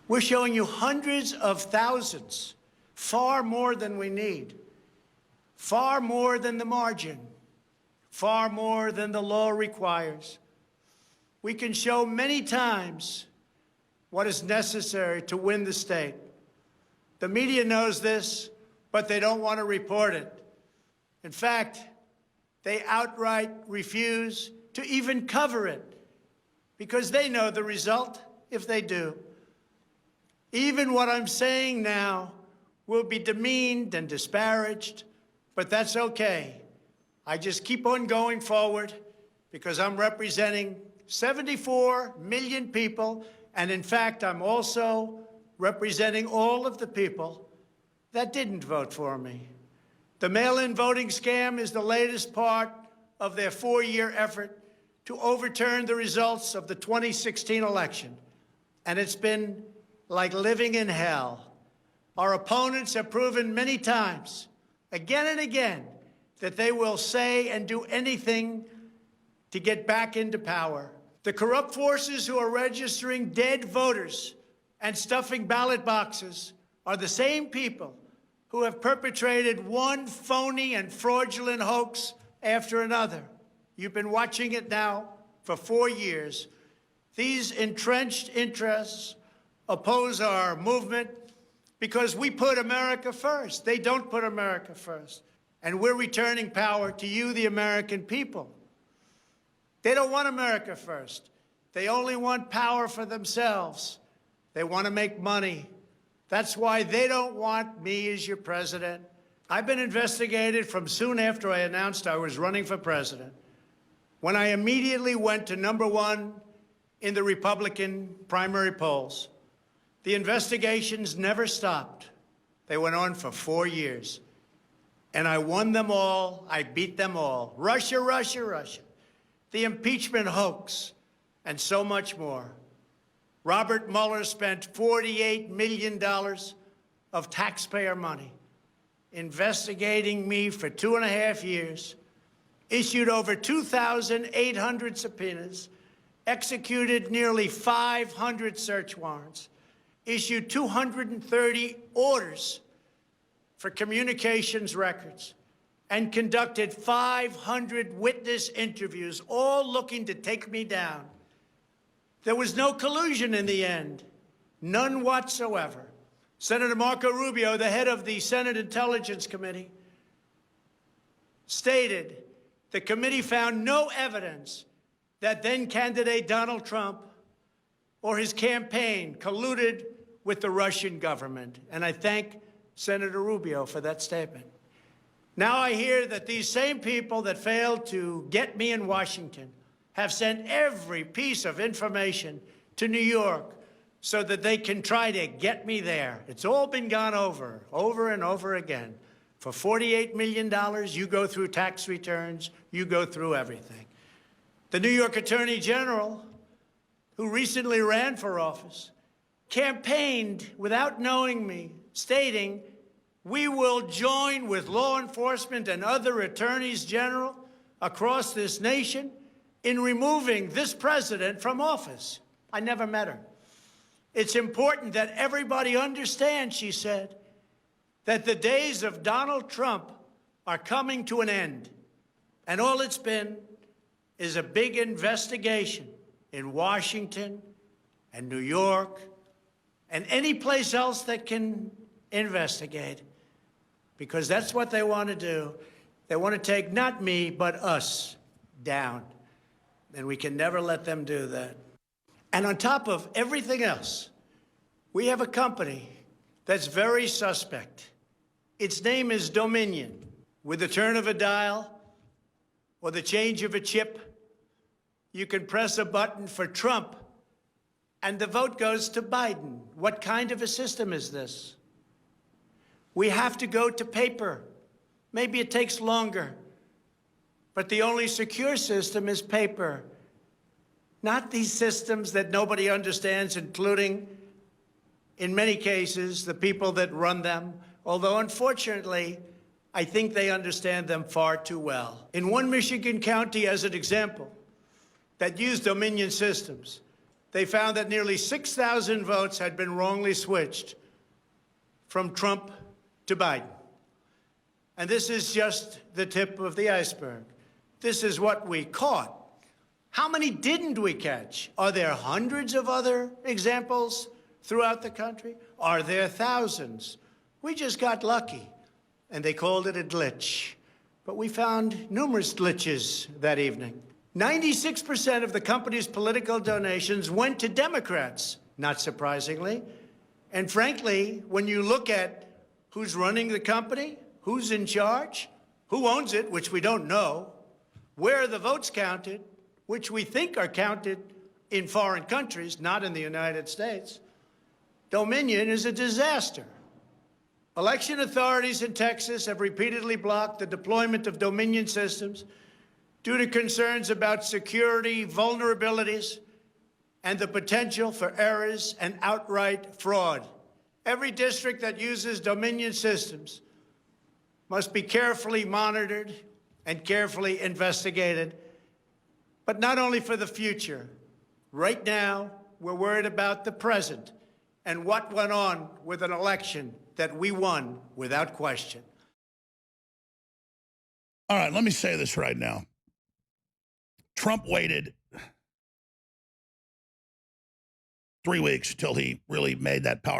We're showing you hundreds of thousands, far more than we need, far more than the margin, far more than the law requires. We can show many times what is necessary to win the state. The media knows this, but they don't want to report it. In fact, they outright refuse to even cover it because they know the result if they do. Even what I'm saying now will be demeaned and disparaged, but that's okay. I just keep on going forward because I'm representing 74 million people, and in fact, I'm also representing all of the people that didn't vote for me. The mail-in voting scam is the latest part of their 4-year effort to overturn the results of the 2016 election, and it's been like living in hell. Our opponents have proven many times, again and again, that they will say and do anything to get back into power. The corrupt forces who are registering dead voters and stuffing ballot boxes are the same people who have perpetrated one phony and fraudulent hoax after another. You've been watching it now for 4 years. These entrenched interests oppose our movement because we put America first. They don't put America first. And we're returning power to you, the American people. They don't want America first. They only want power for themselves. They want to make money. That's why they don't want me as your president. I've been investigated from soon after I announced I was running for president, when I immediately went to #1 in the Republican primary polls. The investigations never stopped. They went on for 4 years. And I won them all. I beat them all. Russia, Russia, Russia. The impeachment hoax, and so much more. Robert Mueller spent $48 million of taxpayer money investigating me for 2.5 years, issued over 2,800 subpoenas, executed nearly 500 search warrants, issued 230 orders for communications records, and conducted 500 witness interviews, all looking to take me down. There was no collusion in the end, none whatsoever. Senator Marco Rubio, the head of the Senate Intelligence Committee, stated the committee found no evidence that then-candidate Donald Trump or his campaign colluded with the Russian government. And I thank Senator Rubio for that statement. Now I hear that these same people that failed to get me in Washington have sent every piece of information to New York so that they can try to get me there. It's all been gone over and over again. For $48 million, you go through tax returns, you go through everything. The New York Attorney General, who recently ran for office, campaigned without knowing me, stating, "We will join with law enforcement and other attorneys general across this nation in removing this president from office." I never met her. It's important that everybody understand, she said, that the days of Donald Trump are coming to an end. And all it's been is a big investigation in Washington and New York and any place else that can investigate, because that's what they want to do. They want to take not me, but us down. And we can never let them do that. And on top of everything else, we have a company that's very suspect. Its name is Dominion. With the turn of a dial or the change of a chip, you can press a button for Trump and the vote goes to Biden. What kind of a system is this? We have to go to paper. Maybe it takes longer, but the only secure system is paper. Not these systems that nobody understands, including, in many cases, the people that run them, although unfortunately, I think they understand them far too well. In one Michigan county, as an example, that used Dominion systems, they found that nearly 6,000 votes had been wrongly switched from Trump to Biden. And this is just the tip of the iceberg. This is what we caught. How many didn't we catch? Are there hundreds of other examples throughout the country? Are there thousands? We just got lucky, and they called it a glitch. But we found numerous glitches that evening. 96% of the company's political donations went to Democrats, not surprisingly. And frankly, when you look at who's running the company, who's in charge, who owns it, which we don't know, where the votes counted, which we think are counted in foreign countries, not in the United States, Dominion is a disaster. Election authorities in Texas have repeatedly blocked the deployment of Dominion systems due to concerns about security vulnerabilities and the potential for errors and outright fraud. Every district that uses Dominion systems must be carefully monitored and carefully investigated, but not only for the future. Right now, we're worried about the present and what went on with an election that we won without question. All right, let me say this right now. Trump waited 3 weeks till he really made that power